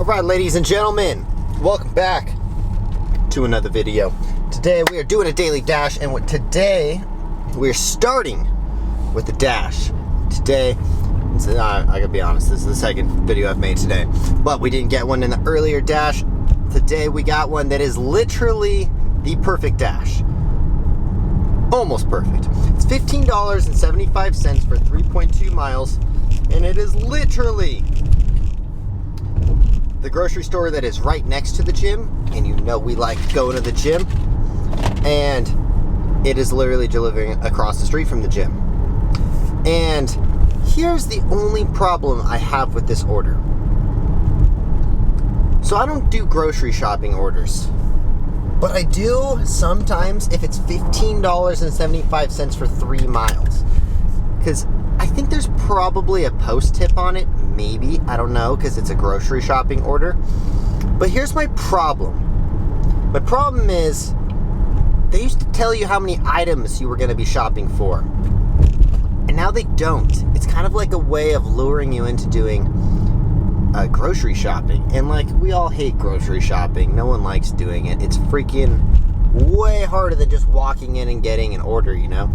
Alright, ladies and gentlemen, welcome back to another video. Today we are doing a daily dash, and today we're starting with the dash. Today, I gotta be honest, this is the second video I've made today, but we didn't get one in the earlier dash. Today we got one that is literally the perfect dash. Almost perfect. It's $15.75 for 3.2 miles, and it is literally the grocery store that is right next to the gym, and you know we like going to the gym, and it is literally delivering across the street from the gym. And here's the only problem I have with this order. So I don't do grocery shopping orders, but I do sometimes if it's $15.75 for 3 miles, because I think there's probably a post tip on it, maybe, I don't know, because it's a grocery shopping order. But here's my problem. My problem is, they used to tell you how many items you were going to be shopping for, and now they don't. It's kind of like a way of luring you into doing grocery shopping, and like, we all hate grocery shopping. No one likes doing it. It's freaking way harder than just walking in and getting an order, you know?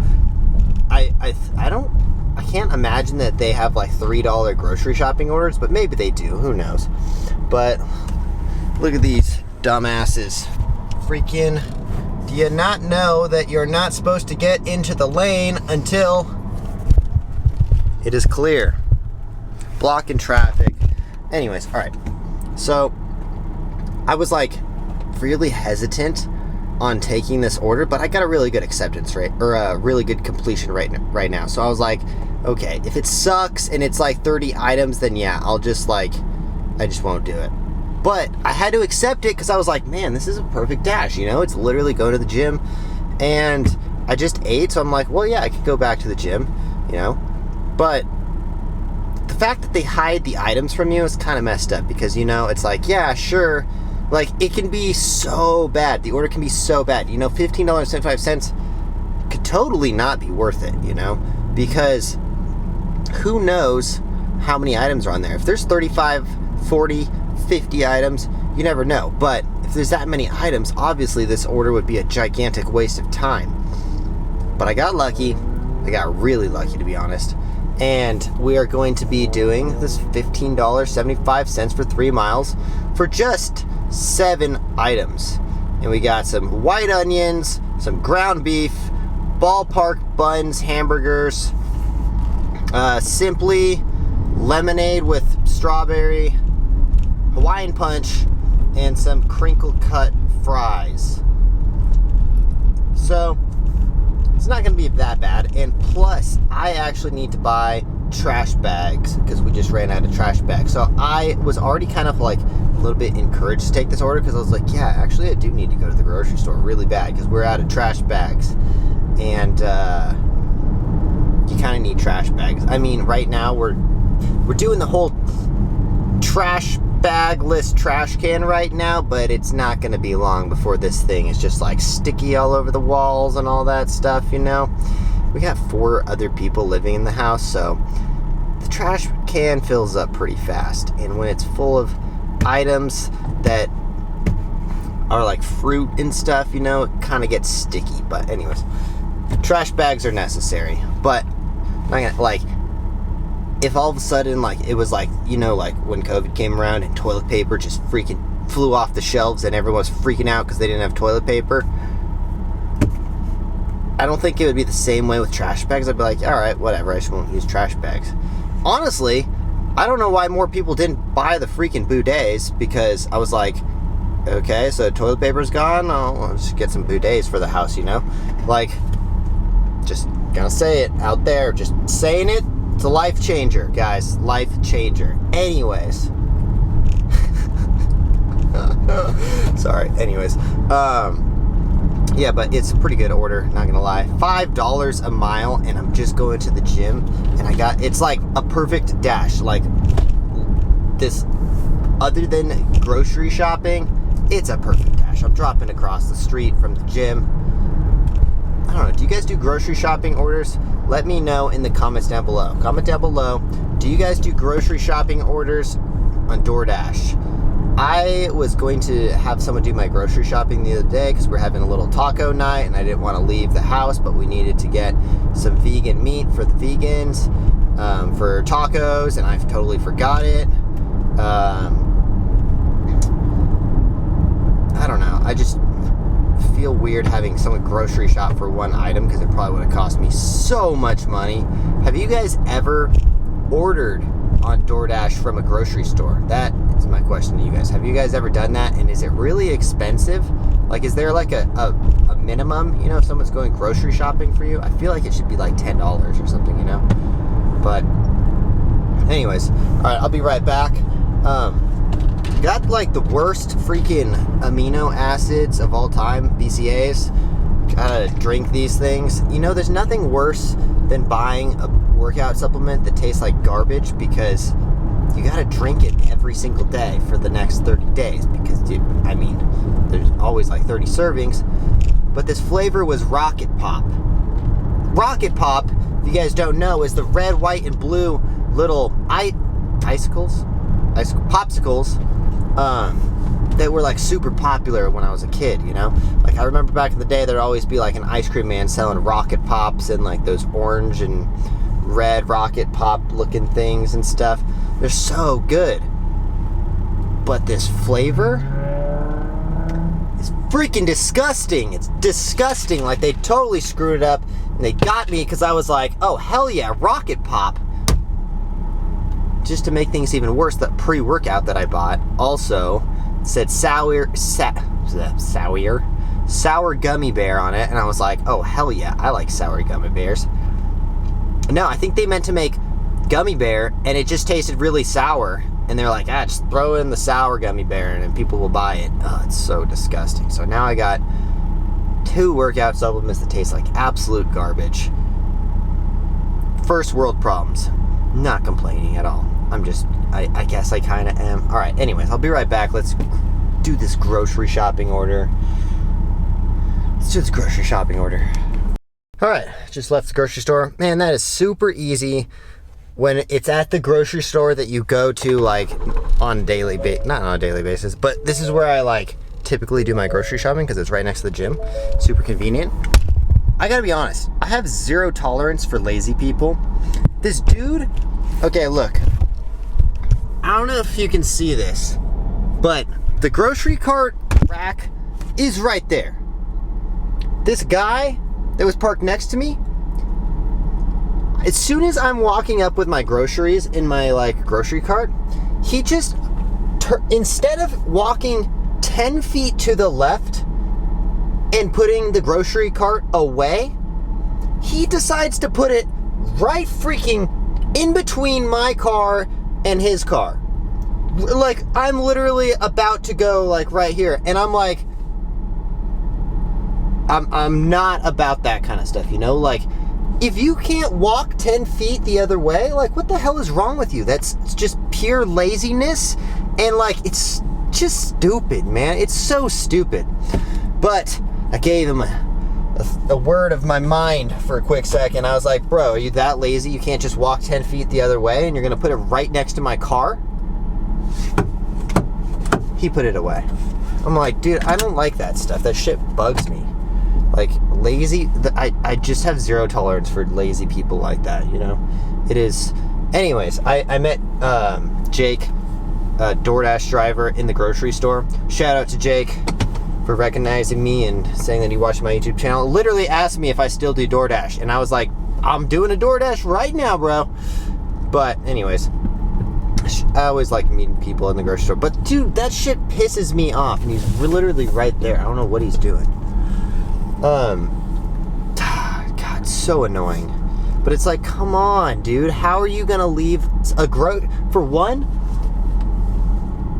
I can't imagine that they have like $3 grocery shopping orders, but maybe they do, who knows. But look at these dumbasses. Freaking, do you not know that you're not supposed to get into the lane until it is clear? Blocking traffic. Anyways, alright. So I was like really hesitant on taking this order, but I got a really good acceptance rate, or a really good completion rate right now. So I was like, okay, if it sucks and it's like 30 items, then yeah, I just won't do it. But I had to accept it because I was like, man, this is a perfect dash, you know? It's literally going to the gym, and I just ate, so I'm like, well, yeah, I could go back to the gym, you know? But the fact that they hide the items from you is kind of messed up, because, you know, it's like, yeah, sure, like, it can be so bad. The order can be so bad. You know, $15.75 could totally not be worth it, you know? Because who knows how many items are on there. If there's 35, 40, 50 items, you never know. But if there's that many items, obviously this order would be a gigantic waste of time. But I got lucky. I got really lucky, to be honest. And we are going to be doing this $15.75 for 3 miles for just 7 items. And we got some white onions, some ground beef, ballpark buns, hamburgers, simply lemonade with strawberry, Hawaiian punch, and some crinkle cut fries. So it's not going to be that bad. And plus, I actually need to buy trash bags because we just ran out of trash bags. So I was already kind of like a little bit encouraged to take this order, because I was like, yeah, actually I do need to go to the grocery store really bad because we're out of trash bags. And you kind of need trash bags. I mean, right now we're doing the whole trash bagless trash can right now, but it's not going to be long before this thing is just like sticky all over the walls and all that stuff, you know? We got 4 other people living in the house, so the trash can fills up pretty fast. And when it's full of items that are like fruit and stuff, you know, it kind of gets sticky. But anyways, trash bags are necessary. But I'm not gonna, like, if all of a sudden, like, it was like, you know, like when COVID came around and toilet paper just freaking flew off the shelves and everyone was freaking out because they didn't have toilet paper, I don't think it would be the same way with trash bags. I'd be like, alright, whatever, I just won't use trash bags. Honestly, I don't know why more people didn't buy the freaking bidets, because I was like, okay, so toilet paper's gone, I'll just get some bidets for the house, you know? Like, just gonna say it out there, just saying it. It's a life changer, guys. Life changer. Anyways. Sorry. Anyways. Yeah, but it's a pretty good order, not gonna lie. $5 a mile, and I'm just going to the gym, and it's like a perfect dash. Like, this, other than grocery shopping, it's a perfect dash. I'm dropping across the street from the gym. I don't know, do you guys do grocery shopping orders? Let me know in the comments down below. Comment down below, do you guys do grocery shopping orders on Doordash? I was going to have someone do my grocery shopping the other day because we're having a little taco night and I didn't want to leave the house, but we needed to get some vegan meat for the vegans for tacos, and I totally forgot it. I don't know. I just feel weird having someone grocery shop for one item because it probably would have cost me so much money. Have you guys ever ordered on Doordash from a grocery store? That is my question to you guys. Have you guys ever done that, and is it really expensive? Like, is there like a minimum, you know, if someone's going grocery shopping for you? I feel like it should be like $10 or something, you know? But anyways, all right, I'll be right back. Got like the worst freaking amino acids of all time, BCAAs. Gotta drink these things. You know, there's nothing worse than buying a workout supplement that tastes like garbage, because you gotta drink it every single day for the next 30 days because, dude, I mean, there's always like 30 servings. But this flavor was Rocket Pop. Rocket Pop, if you guys don't know, is the red, white, and blue little popsicles that were like super popular when I was a kid, you know? Like, I remember back in the day, there'd always be like an ice cream man selling Rocket Pops and like those orange and red Rocket Pop looking things and stuff. They're so good. But this flavor is freaking disgusting. It's disgusting. Like, they totally screwed it up, and they got me because I was like, oh, hell yeah, Rocket Pop. Just to make things even worse, the pre-workout that I bought also said sour gummy bear on it, and I was like, oh, hell yeah, I like sour gummy bears. No, I think they meant to make gummy bear, and it just tasted really sour, and they're like, just throw in the sour gummy bear and people will buy it. Oh, it's so disgusting. So now I got 2 workout supplements that taste like absolute garbage. First world problems. Not complaining at all. I guess I kind of am. All right, anyways, I'll be right back. Let's do this grocery shopping order. All right, just left the grocery store. Man, that is super easy when it's at the grocery store that you go to, like, on a daily basis. Not on a daily basis, but this is where I, like, typically do my grocery shopping because it's right next to the gym. Super convenient. I gotta be honest, I have zero tolerance for lazy people. This dude, okay, look. I don't know if you can see this, but the grocery cart rack is right there. This guy that was parked next to me, as soon as I'm walking up with my groceries in my, like, grocery cart, he just, instead of walking 10 feet to the left and putting the grocery cart away, he decides to put it right freaking in between my car and his car. Like, I'm literally about to go, like, right here, and I'm like, I'm not about that kind of stuff, you know? Like, if you can't walk 10 feet the other way, like, what the hell is wrong with you? It's just pure laziness, and, like, it's just stupid, man. It's so stupid. But I gave him a word of my mind for a quick second. I was like, bro, are you that lazy you can't just walk 10 feet the other way and you're gonna put it right next to my car? He put it away. I'm like, dude, I don't like that stuff. That shit bugs me. Like, lazy, I just have zero tolerance for lazy people like that, you know? It is. Anyways, I met Jake, a Doordash driver, in the grocery store. Shout out to Jake for recognizing me and saying that he watched my YouTube channel. Literally asked me if I still do Doordash, and I was like, I'm doing a Doordash right now, bro. But anyways, I always like meeting people in the grocery store. But dude, that shit pisses me off, and he's literally right there. I don't know what he's doing. God, so annoying. But it's like, come on, dude. How are you gonna leave for one?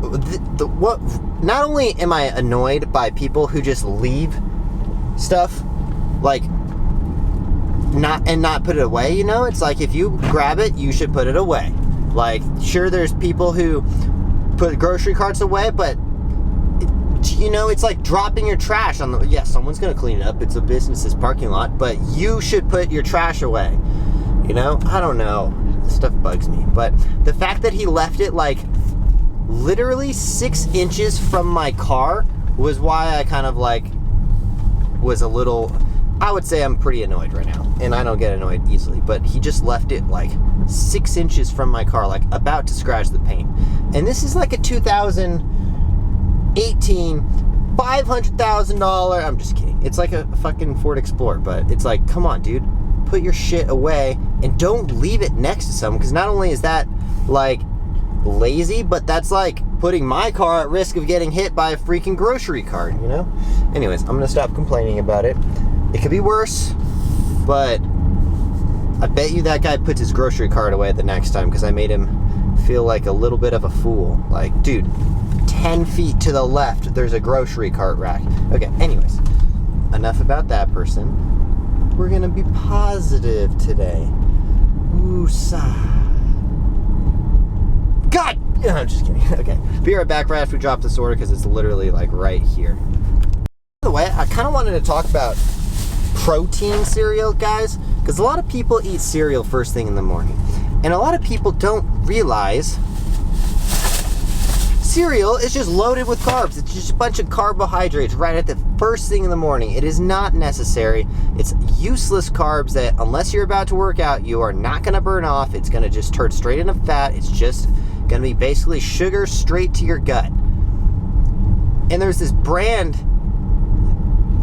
What? Not only am I annoyed by people who just leave stuff, like, not put it away, you know? It's like, if you grab it, you should put it away. Like, sure, there's people who put grocery carts away, but, you know, it's like dropping your trash on the, yeah, someone's gonna clean it up. It's a business's parking lot, but you should put your trash away. You know? I don't know. This stuff bugs me. But the fact that he left it, like, literally 6 inches from my car was why I kind of like was a little, I would say I'm pretty annoyed right now, and I don't get annoyed easily, but he just left it like 6 inches from my car, like about to scratch the paint. And this is like a 2018 $500,000, I'm just kidding, it's like a fucking Ford Explorer, but it's like, come on dude, put your shit away and don't leave it next to someone, because not only is that like lazy, but that's like putting my car at risk of getting hit by a freaking grocery cart, you know? Anyways, I'm gonna stop complaining about it. It could be worse, but I bet you that guy puts his grocery cart away the next time, because I made him feel like a little bit of a fool. Like, dude, 10 feet to the left, there's a grocery cart rack. Okay, anyways, enough about that person. We're gonna be positive today. Woosah. God! No, I'm just kidding. Okay, be right back right after we drop this order, because it's literally like right here. By the way, I kind of wanted to talk about protein cereal, guys, because a lot of people eat cereal first thing in the morning, and a lot of people don't realize cereal is just loaded with carbs. It's just a bunch of carbohydrates right at the first thing in the morning. It is not necessary. It's useless carbs that, unless you're about to work out, you are not going to burn off. It's going to just turn straight into fat. It's just going to be basically sugar straight to your gut. And there's this brand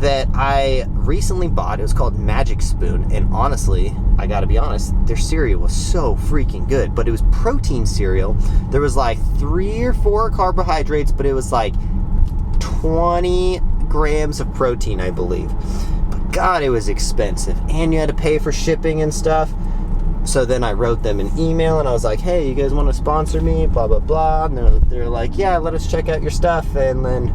that I recently bought. It was called Magic Spoon, and honestly, I gotta be honest, their cereal was so freaking good, but it was protein cereal. There was like 3 or 4 carbohydrates, but it was like 20 grams of protein, I believe. But God, it was expensive, and you had to pay for shipping and stuff. So then I wrote them an email, and I was like, hey, you guys want to sponsor me, blah blah blah, and they're like, yeah, let us check out your stuff. And then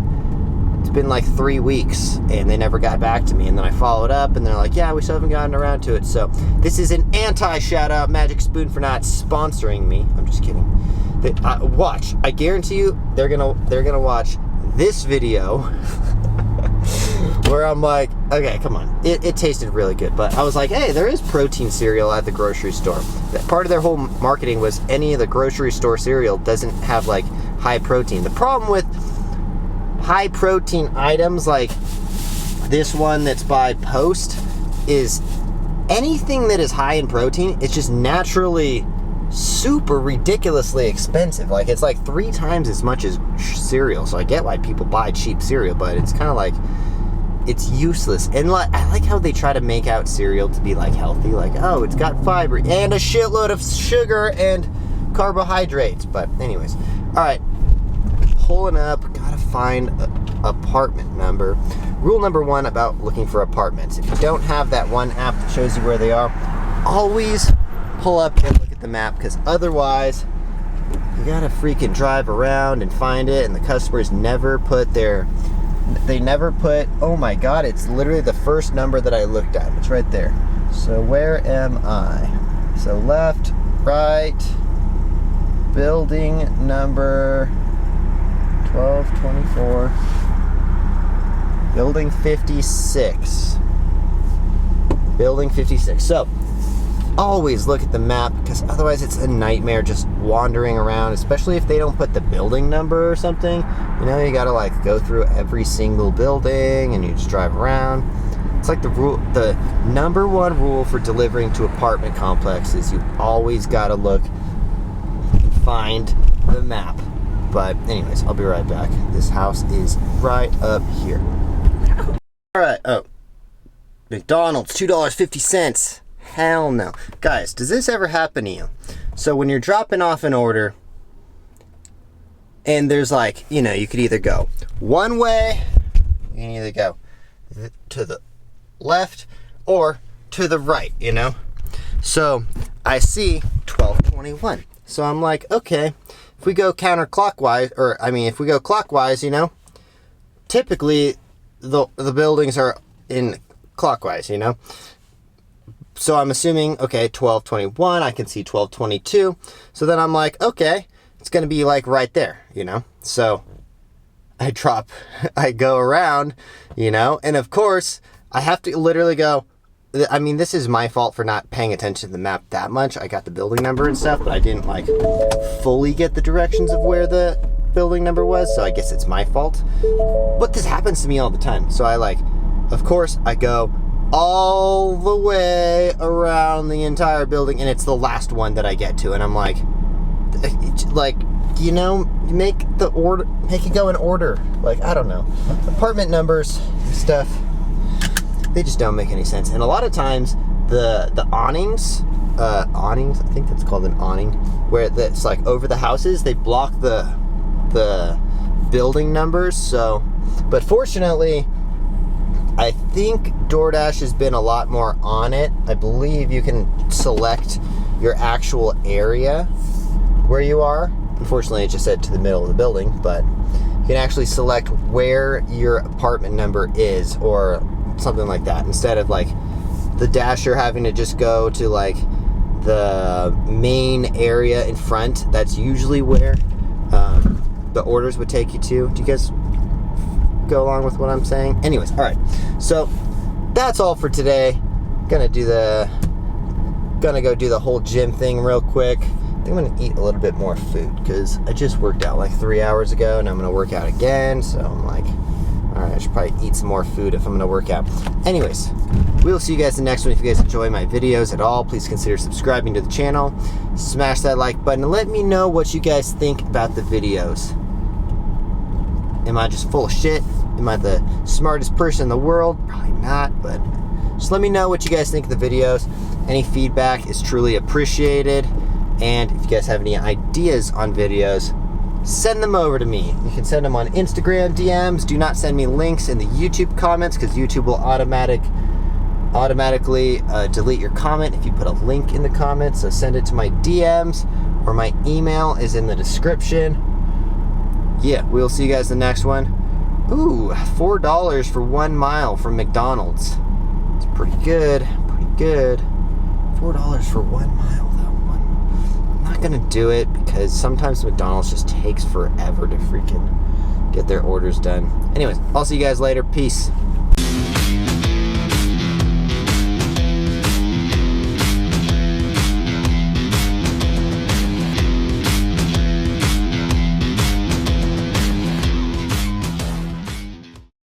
it's been like 3 weeks and they never got back to me, and then I followed up and they're like, yeah, we still haven't gotten around to it. So this is an anti-shout out Magic Spoon for not sponsoring me. I'm just kidding. Watch, I guarantee you they're gonna watch this video where I'm like, okay, come on, it tasted really good, but I was like, hey, there is protein cereal at the grocery store. That part of their whole marketing was any of the grocery store cereal doesn't have like high protein. The problem with high protein items like this one that's by Post is anything that is high in protein, it's just naturally super ridiculously expensive. Like, it's like 3 times as much as cereal. So I get why people buy cheap cereal, but it's kind of like, it's useless. And I like how they try to make out cereal to be like healthy, like, oh, it's got fiber and a shitload of sugar and carbohydrates. But anyways, all right, pulling up, gotta find an apartment number. Rule number 1 about looking for apartments: if you don't have that one app that shows you where they are, always pull up and look at the map, because otherwise you gotta freaking drive around and find it, and the customers never put oh my God, it's literally the first number that I looked at. It's right there. So where am I? So left, right, building number 1224, building 56. Building 56. So always look at the map, because otherwise it's a nightmare just wandering around, especially if they don't put the building number or something. You know, you gotta like go through every single building and you just drive around. It's like the number 1 rule for delivering to apartment complexes: you always gotta look and find the map. But anyways, I'll be right back. This house is right up here. Alright, oh, McDonald's, $2.50. Hell no. Guys, does this ever happen to you? So when you're dropping off an order, and there's like, you know, you could either go one way, you can either go to the left or to the right, you know? So I see 1221. So I'm like, okay, if we go counterclockwise, or I mean, if we go clockwise, you know, typically the buildings are in clockwise, you know? So I'm assuming, okay, 1221, I can see 1222. So then I'm like, okay, it's gonna be like right there, you know? So I go around, you know, and of course I have to literally go, I mean, this is my fault for not paying attention to the map that much. I got the building number and stuff, but I didn't like fully get the directions of where the building number was, so I guess it's my fault. But this happens to me all the time. So of course, I go all the way around the entire building, and it's the last one that I get to, and I'm like, make it go in order. I don't know. Apartment numbers, stuff, they just don't make any sense. And a lot of times, the awnings, I think that's called an awning, where that's over the houses, they block the building numbers. So, but fortunately, I think Doordash has been a lot more on it. I believe you can select your actual area where you are. Unfortunately, it just said to the middle of the building, but you can actually select where your apartment number is or something like that, instead of the dasher having to just go to the main area in front. That's usually where the orders would take you to. Do you guys go along with what I'm saying? Anyways, all right. So that's all for today. Gonna go do the whole gym thing real quick. I think I'm gonna eat a little bit more food because I just worked out 3 hours ago, and I'm gonna work out again. So I'm all right, I should probably eat some more food if I'm gonna work out. Anyways, we'll see you guys in the next one. If you guys enjoy my videos at all, please consider subscribing to the channel. Smash that like button and let me know what you guys think about the videos. Am I just full of shit? Am I the smartest person in the world? Probably not, but just let me know what you guys think of the videos. Any feedback is truly appreciated. And if you guys have any ideas on videos, send them over to me. You can send them on Instagram DMs. Do not send me links in the YouTube comments, because YouTube will automatically delete your comment if you put a link in the comments. So send it to my DMs, or my email is in the description. Yeah, we'll see you guys in the next one. Ooh, $4 for 1 mile from McDonald's. It's pretty good, pretty good. $4 for 1 mile though. I'm not gonna do it because sometimes McDonald's just takes forever to freaking get their orders done. Anyways, I'll see you guys later. Peace.